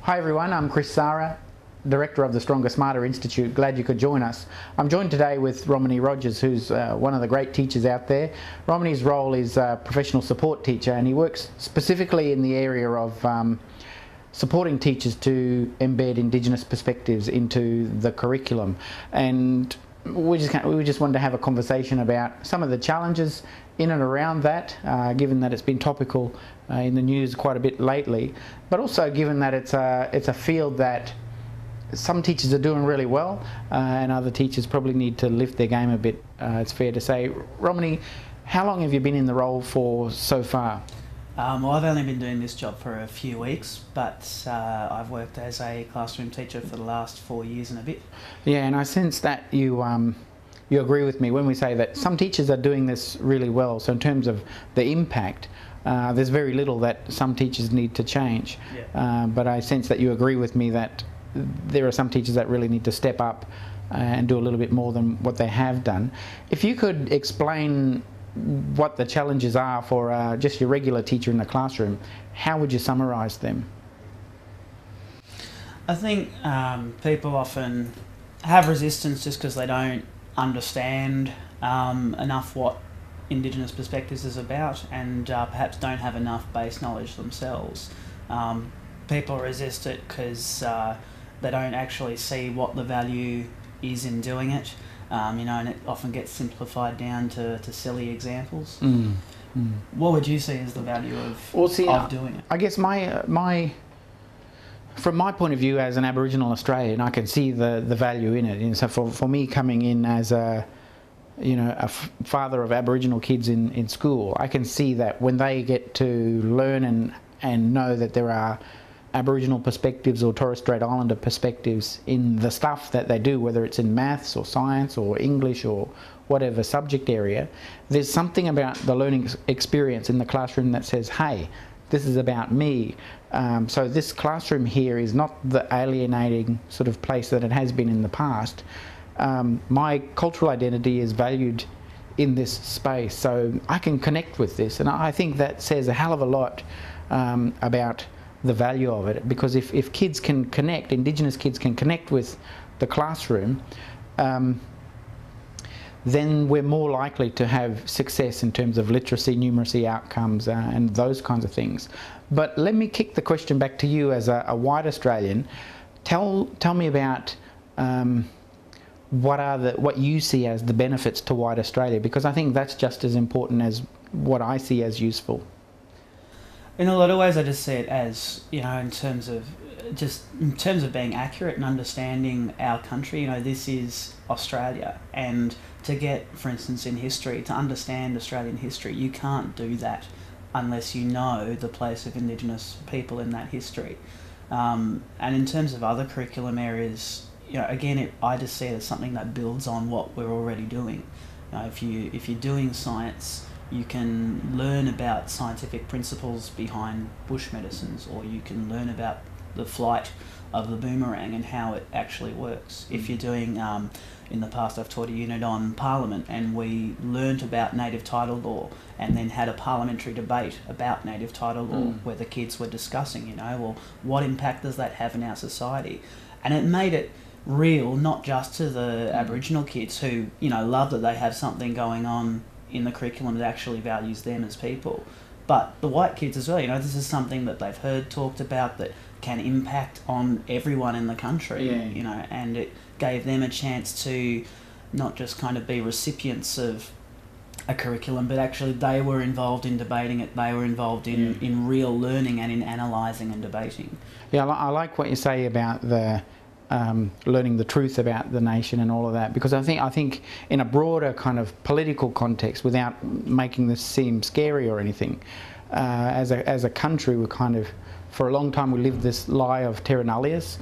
Hi everyone, I'm Chris Sarra, Director of the Stronger Smarter Institute. Glad you could join us. I'm joined today with Romony Rogers, who's one of the great teachers out there. Romany's role is a professional support teacher, and he works specifically in the area of supporting teachers to embed Indigenous perspectives into the curriculum. And we just wanted to have a conversation about some of the challenges in and around that, given that it's been topical in the news quite a bit lately, but also given that it's a field that some teachers are doing really well and other teachers probably need to lift their game a bit, it's fair to say. Romany, how long have you been in the role for so far? Well, I've only been doing this job for a few weeks, but I've worked as a classroom teacher for the last 4 years and a bit. Yeah, and I sense that you agree with me when we say that some teachers are doing this really well. So in terms of the impact, there's very little that some teachers need to change. Yeah. But I sense that you agree with me that there are some teachers that really need to step up and do a little bit more than what they have done. If you could explain what the challenges are for just your regular teacher in the classroom, how would you summarise them? I think people often have resistance just because they don't understand enough what Indigenous perspectives is about, and perhaps don't have enough base knowledge themselves. People resist it because they don't actually see what the value is in doing it. And it often gets simplified down to silly examples. What would you see as the value of doing it? I guess from my point of view as an Aboriginal Australian, I can see the value in it. And so for me, coming in as a father of Aboriginal kids in school, I can see that when they get to learn and know that there are Aboriginal perspectives or Torres Strait Islander perspectives in the stuff that they do, whether it's in maths or science or English or whatever subject area, there's something about the learning experience in the classroom that says, hey, this is about me. So this classroom here is not the alienating sort of place that it has been in the past. My cultural identity is valued in this space, so I can connect with this, and I think that says a hell of a lot about the value of it, because if kids can connect, Indigenous kids can connect with the classroom, then we're more likely to have success in terms of literacy, numeracy outcomes, and those kinds of things. But let me kick the question back to you as a white Australian. Tell me about what you see as the benefits to white Australia, because I think that's just as important as what I see as useful. In a lot of ways, I just see it as, in terms of being accurate and understanding our country. This is Australia, and to get, for instance, in history, to understand Australian history, you can't do that unless you know the place of Indigenous people in that history. And in terms of other curriculum areas, again, I just see it as something that builds on what we're already doing. If you're doing science, you can learn about scientific principles behind bush medicines, or you can learn about the flight of the boomerang and how it actually works. If you're doing, in the past I've taught a unit on Parliament, and we learnt about native title law and then had a parliamentary debate about native title law where the kids were discussing, well, what impact does that have in our society? And it made it real, not just to the Aboriginal kids who, love that they have something going on in the curriculum that actually values them as people, but the white kids as well. This is something that they've heard talked about that can impact on everyone in the country. And it gave them a chance to not just kind of be recipients of a curriculum, but actually they were involved in debating it. They were involved in real learning and in analysing and debating. Yeah, I like what you say about the learning the truth about the nation and all of that, because I think in a broader kind of political context, without making this seem scary or anything, as a country, we kind of, for a long time, we lived this lie of terra nullius,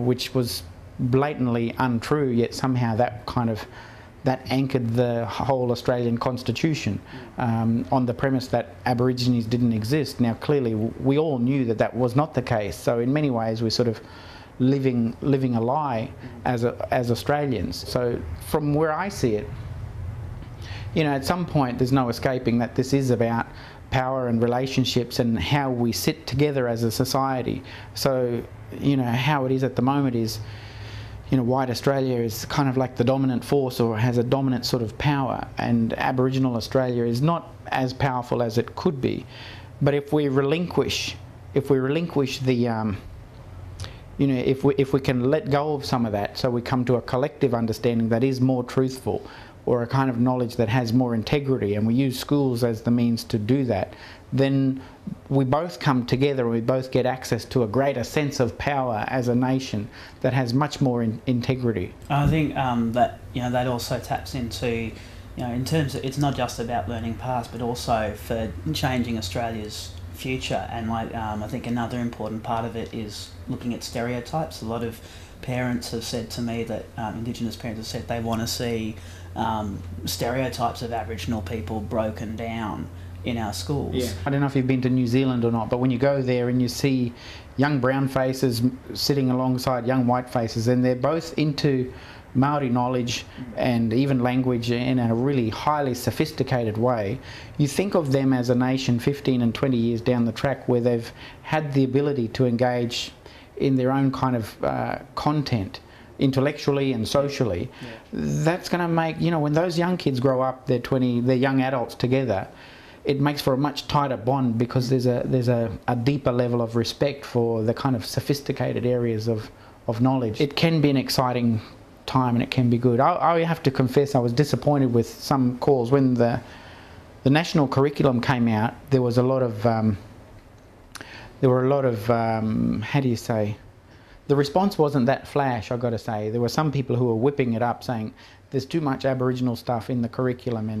which was blatantly untrue, yet somehow that anchored the whole Australian constitution on the premise that Aborigines didn't exist. Now clearly we all knew that was not the case, so in many ways we're sort of living a lie as Australians. So from where I see it, at some point there's no escaping that this is about power and relationships and how we sit together as a society. So, you know, how it is at the moment is, you know, white Australia is kind of like the dominant force or has a dominant sort of power, and Aboriginal Australia is not as powerful as it could be. But if we relinquish the you know, if we can let go of some of that, so we come to a collective understanding that is more truthful, or a kind of knowledge that has more integrity, and we use schools as the means to do that, then we both come together and we both get access to a greater sense of power as a nation that has much more integrity. I think that, you know, that also taps into, you know, in terms of, it's not just about learning past, but also for changing Australia's future. And like I think another important part of it is looking at stereotypes. A lot of parents have said to me that Indigenous parents have said they want to see stereotypes of Aboriginal people broken down in our schools. Yeah. I don't know if you've been to New Zealand or not, but when you go there and you see young brown faces sitting alongside young white faces, and they're both into Maori knowledge and even language in a really highly sophisticated way, you think of them as a nation 15 and 20 years down the track where they've had the ability to engage in their own kind of content intellectually and socially. Yeah. That's going to make, you know, when those young kids grow up, they're young adults together, it makes for a much tighter bond, because there's a deeper level of respect for the kind of sophisticated areas of knowledge. It can be an exciting time and it can be good. I have to confess I was disappointed with some calls. When the national curriculum came out, there was a lot of how do you say, the response wasn't that flash, I've got to say. There were some people who were whipping it up, saying there's too much Aboriginal stuff in the curriculum,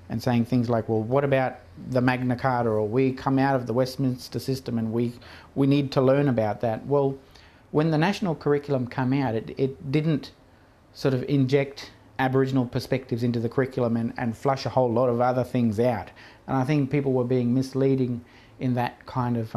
and saying things like, well, what about the Magna Carta, or we come out of the Westminster system and we need to learn about that. Well, when the national curriculum came out, it didn't sort of inject Aboriginal perspectives into the curriculum and flush a whole lot of other things out. And I think people were being misleading in that kind of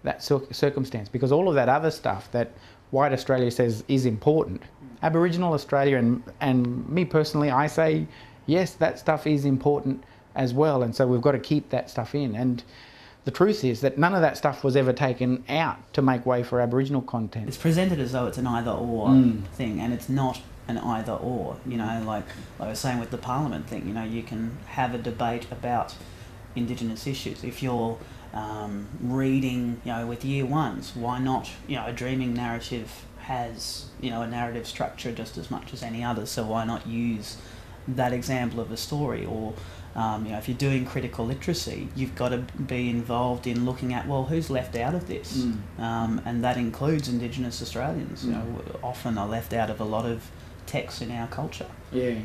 that circumstance, because all of that other stuff that white Australia says is important, Aboriginal Australia and me personally, I say yes, that stuff is important as well, and so we've got to keep that stuff in. And the truth is that none of that stuff was ever taken out to make way for Aboriginal content. It's presented as though it's an either-or thing, and it's not an either-or. You know, like I was saying with the Parliament thing, you know, you can have a debate about Indigenous issues. If you're reading, you know, with year ones, why not? You know, a dreaming narrative has, you know, a narrative structure just as much as any other, so why not use that example of a story? Or you know, if you're doing critical literacy, you've got to be involved in looking at, well, who's left out of this? And that includes Indigenous Australians. You know, often are left out of a lot of texts in our culture. Yeah.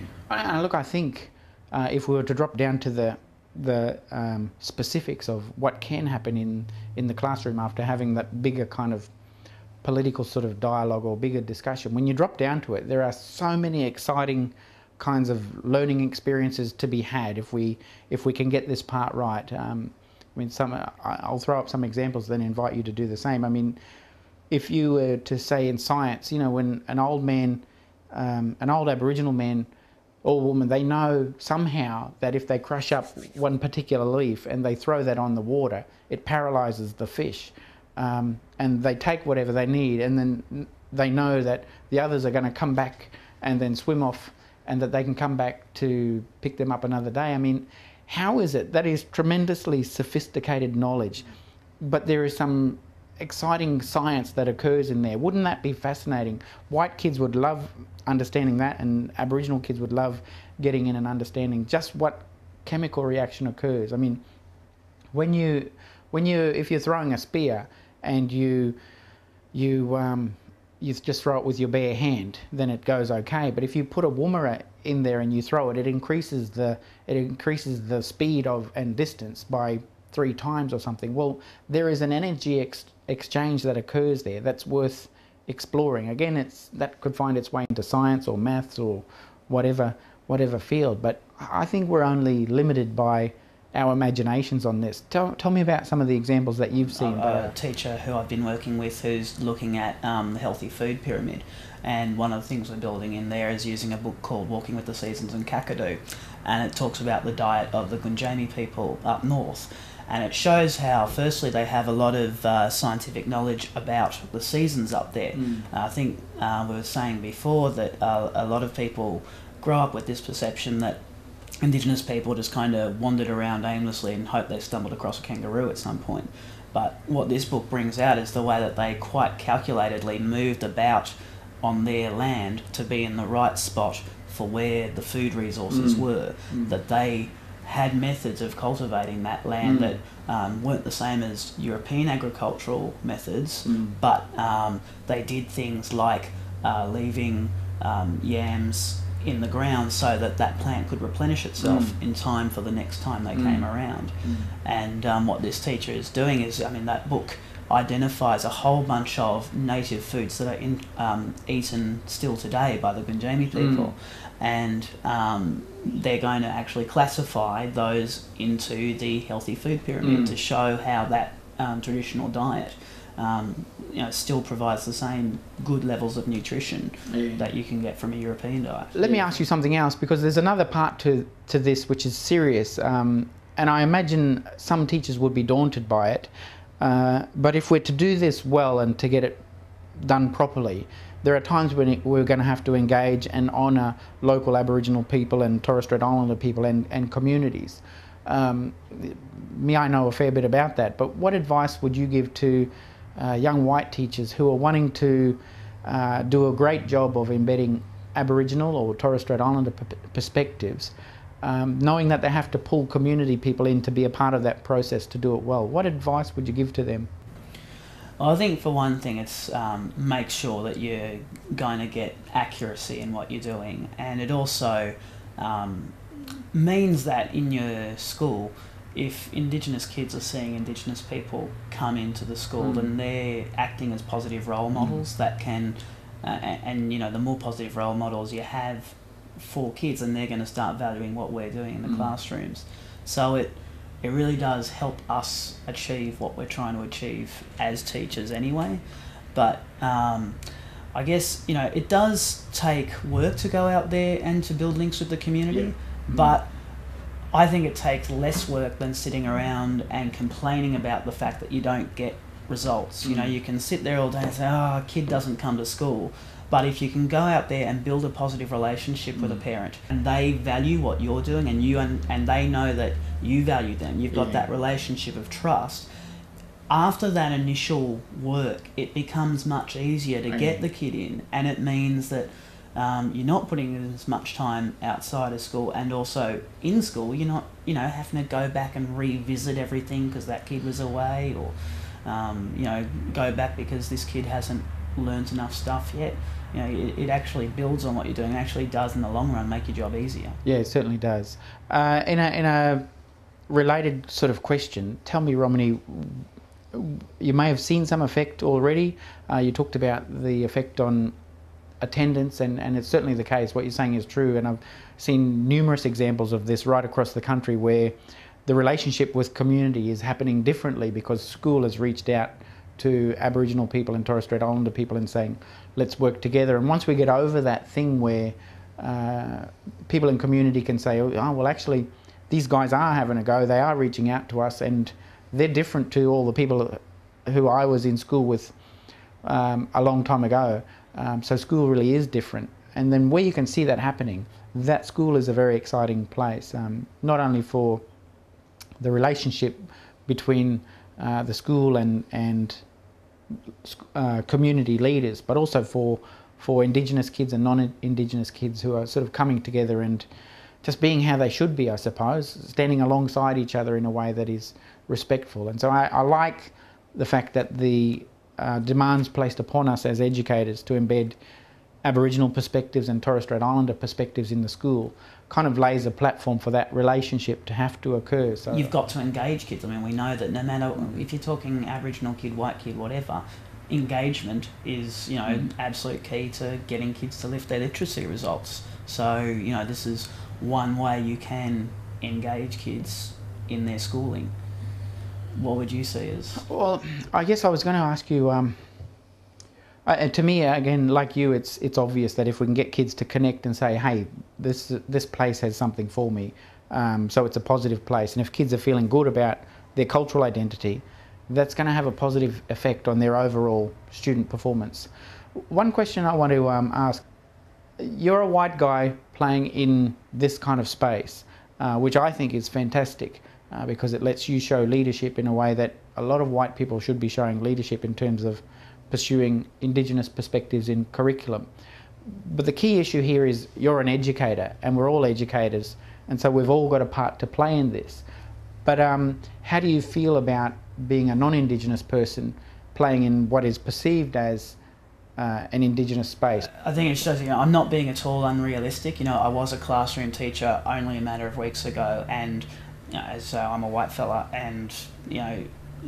Look, I think if we were to drop down to the specifics of what can happen in the classroom after having that bigger kind of political sort of dialogue or bigger discussion, when you drop down to it, there are so many exciting kinds of learning experiences to be had if we can get this part right. I mean, I'll throw up some examples, then invite you to do the same. I mean, if you were to say in science, you know, when an old Aboriginal man or woman, they know somehow that if they crush up one particular leaf and they throw that on the water, it paralyzes the fish. And they take whatever they need, and then they know that the others are going to come back and then swim off, and that they can come back to pick them up another day. I mean, how is it? That is tremendously sophisticated knowledge, but there is some exciting science that occurs in there. Wouldn't that be fascinating? White kids would love understanding that, and Aboriginal kids would love getting in and understanding just what chemical reaction occurs. I mean, if you're throwing a spear and you just throw it with your bare hand, then it goes okay. But if you put a woomera in there and you throw it, it increases the speed and distance by 3 times or something. Well, there is an energy exchange that occurs there that's worth exploring. Again, that could find its way into science or maths or whatever field. But I think we're only limited by our imaginations on this. Tell me about some of the examples that you've seen. A teacher who I've been working with who's looking at the healthy food pyramid, and one of the things we're building in there is using a book called Walking with the Seasons in Kakadu, and it talks about the diet of the Gundjami people up north. And it shows how, firstly, they have a lot of scientific knowledge about the seasons up there. I think we were saying before that a lot of people grow up with this perception that Indigenous people just kind of wandered around aimlessly and hoped they stumbled across a kangaroo at some point. But what this book brings out is the way that they quite calculatedly moved about on their land to be in the right spot for where the food resources were, that they had methods of cultivating that land that weren't the same as European agricultural methods, but they did things like leaving yams in the ground so that that plant could replenish itself in time for the next time they came around. And what this teacher is doing is, I mean, that book identifies a whole bunch of native foods that are eaten still today by the Gundjami people, and they're going to actually classify those into the healthy food pyramid to show how that traditional diet still provides the same good levels of nutrition that you can get from a European diet. Let me ask you something else, because there's another part to this which is serious, and I imagine some teachers would be daunted by it. But if we're to do this well and to get it done properly, there are times when we're going to have to engage and honour local Aboriginal people and Torres Strait Islander people and communities. Me, I know a fair bit about that, but what advice would you give to young white teachers who are wanting to do a great job of embedding Aboriginal or Torres Strait Islander perspectives, knowing that they have to pull community people in to be a part of that process to do it well? What advice would you give to them? Well, I think for one thing, it's make sure that you're going to get accuracy in what you're doing, and it also means that in your school, if Indigenous kids are seeing Indigenous people come into the school, then they're acting as positive role models that can, and the more positive role models you have for kids, and they're going to start valuing what we're doing in the classrooms. So it really does help us achieve what we're trying to achieve as teachers anyway. But I guess, it does take work to go out there and to build links with the community, but I think it takes less work than sitting around and complaining about the fact that you don't get results. You can sit there all day and say, a kid doesn't come to school. But if you can go out there and build a positive relationship with a parent, and they value what you're doing, and you and they know that you value them, you've got that relationship of trust. After that initial work, it becomes much easier to get the kid in, and it means that you're not putting in as much time outside of school, and also in school you're not having to go back and revisit everything because that kid was away, or go back because this kid hasn't learnt enough stuff yet. It actually builds on what you're doing. It actually does in the long run make your job easier. Yeah, it certainly does. In a related sort of question, tell me, Romany, you may have seen some effect already. You talked about the effect on attendance, and it's certainly the case. What you're saying is true, and I've seen numerous examples of this right across the country where the relationship with community is happening differently because school has reached out to Aboriginal people and Torres Strait Islander people and saying, let's work together. And once we get over that thing where people in community can say, oh, well, actually, these guys are having a go, they are reaching out to us, and they're different to all the people who I was in school with a long time ago. So school really is different. And then where you can see that happening, that school is a very exciting place, not only for the relationship between the school and community leaders, but also for Indigenous kids and non-Indigenous kids who are sort of coming together and just being how they should be, I suppose, standing alongside each other in a way that is respectful. And so I like the fact that the demands placed upon us as educators to embed Aboriginal perspectives and Torres Strait Islander perspectives in the school kind of lays a platform for that relationship to have to occur. So you've got to engage kids. I mean, we know that no matter if you're talking Aboriginal kid, white kid, whatever, engagement is absolute key to getting kids to lift their literacy results. So this is one way you can engage kids in their schooling. What would you see as? Well, I guess I was going to ask you. To me, again, like you, it's obvious that if we can get kids to connect and say, hey, this place has something for me, so it's a positive place. And if kids are feeling good about their cultural identity, that's going to have a positive effect on their overall student performance. One question I want to ask, you're a white guy playing in this kind of space, which I think is fantastic because it lets you show leadership in a way that a lot of white people should be showing leadership in terms of pursuing Indigenous perspectives in curriculum. But the key issue here is you're an educator and we're all educators, and so we've all got a part to play in this. But how do you feel about being a non-Indigenous person playing in what is perceived as an Indigenous space? I think it shows, I'm not being at all unrealistic. I was a classroom teacher only a matter of weeks ago, and as I'm a white fella, and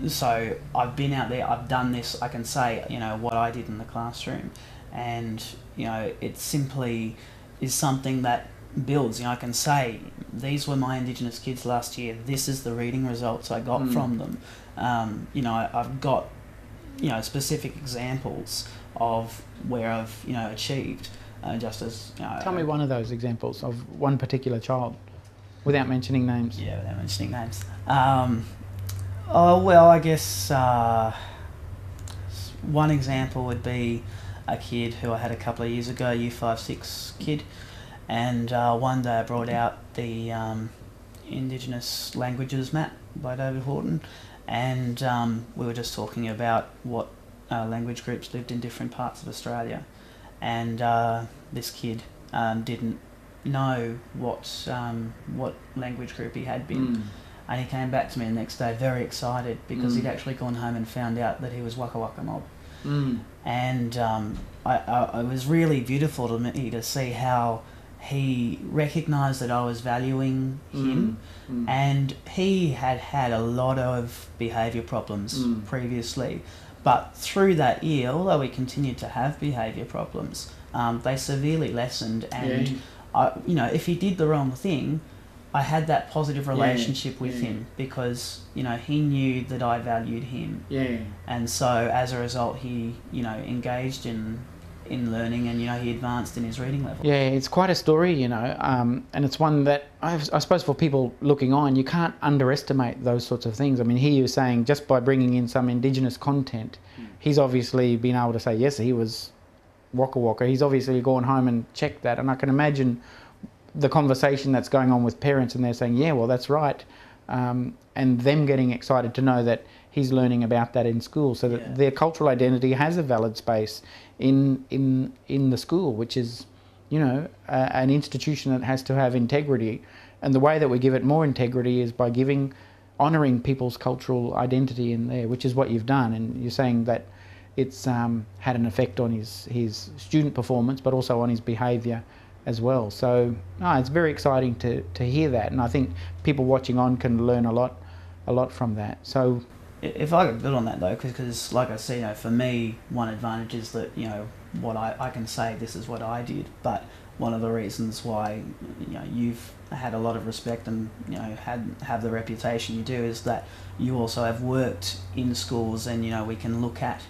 so I've been out there, I've done this, I can say what I did in the classroom, and it simply is something that builds. I can say these were my Indigenous kids last year, this is the reading results I got from them. I've got specific examples of where I've achieved, just as tell me one of those examples of one particular child without mentioning names. Yeah, without mentioning names. I guess one example would be a kid who I had a couple of years ago, Year 5-6 kid, and one day I brought out the Indigenous Languages map by David Horton, and we were just talking about what language groups lived in different parts of Australia, and this kid didn't know what language group he had been, and he came back to me the next day very excited because he'd actually gone home and found out that he was Waka Waka Mob. And it was really beautiful to me to see how he recognised that I was valuing him, and he had had a lot of behaviour problems previously, but through that year, although we continued to have behaviour problems, they severely lessened, and if he did the wrong thing, I had that positive relationship with him because he knew that I valued him, and so as a result he engaged in learning, and he advanced in his reading level. Yeah, it's quite a story, and it's one that I suppose for people looking on, you can't underestimate those sorts of things. I mean, here you're saying just by bringing in some Indigenous content, he's obviously been able to say yes, he was Waka Waka. He's obviously gone home and checked that, and I can imagine the conversation that's going on with parents, and they're saying, yeah, well, that's right, and them getting excited to know that he's learning about that in school, so that their cultural identity has a valid space in the school, which is an institution that has to have integrity, and the way that we give it more integrity is by honouring people's cultural identity in there, which is what you've done. And you're saying that it's had an effect on his student performance, but also on his behaviour as well. So it's very exciting to hear that, and I think people watching on can learn a lot from that. So if I could build on that though, because like I said, for me, one advantage is that what I can say, this is what I did, but one of the reasons why you've had a lot of respect and have the reputation you do is that you also have worked in schools, and we can look at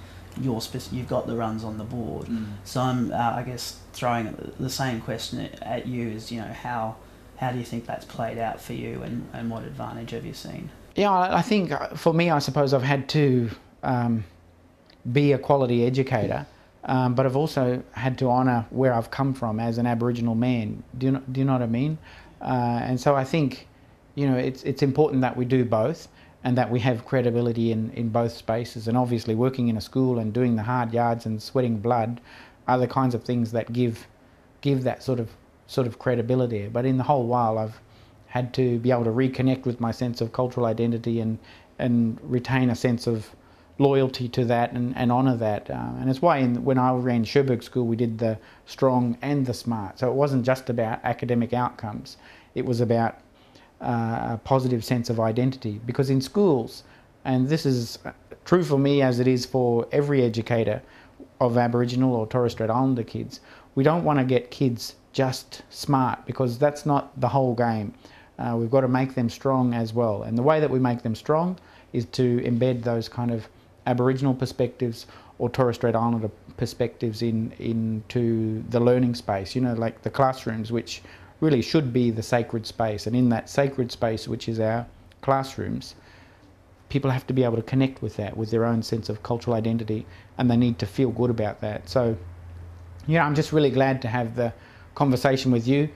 you've got the runs on the board. So I'm I guess throwing the same question at you is how do you think that's played out for you, and what advantage have you seen? Yeah, I think for me, I suppose I've had to be a quality educator, but I've also had to honour where I've come from as an Aboriginal man. Do you know what I mean? And so I think it's important that we do both, and that we have credibility in both spaces. And obviously working in a school and doing the hard yards and sweating blood are the kinds of things that give that sort of credibility. But in the whole while, I've had to be able to reconnect with my sense of cultural identity and retain a sense of loyalty to that and honour that. And it's why when I ran Sherbrooke School, we did the strong and the smart. So it wasn't just about academic outcomes. It was about a positive sense of identity, because in schools, and this is true for me as it is for every educator of Aboriginal or Torres Strait Islander kids, we don't want to get kids just smart, because that's not the whole game. We've got to make them strong as well, and the way that we make them strong is to embed those kind of Aboriginal perspectives or Torres Strait Islander perspectives into the learning space, like the classrooms, which really should be the sacred space. And in that sacred space, which is our classrooms, people have to be able to connect with that, with their own sense of cultural identity, and they need to feel good about that. So, yeah, I'm just really glad to have the conversation with you,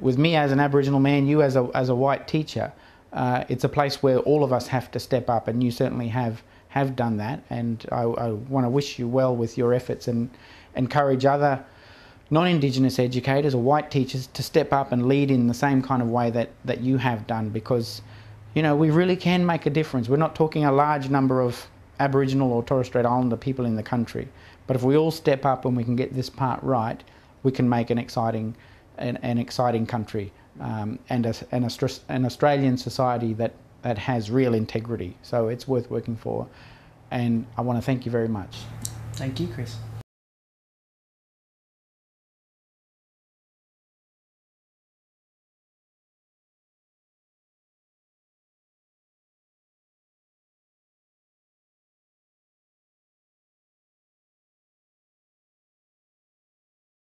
with me as an Aboriginal man, you as a white teacher. It's a place where all of us have to step up, and you certainly have done that. And I want to wish you well with your efforts and encourage other non-Indigenous educators or white teachers to step up and lead in the same kind of way that you have done, because, you know, we really can make a difference. We're not talking a large number of Aboriginal or Torres Strait Islander people in the country, but if we all step up and we can get this part right, we can make an exciting country, and an Australian society that has real integrity. So it's worth working for, and I want to thank you very much. Thank you, Chris.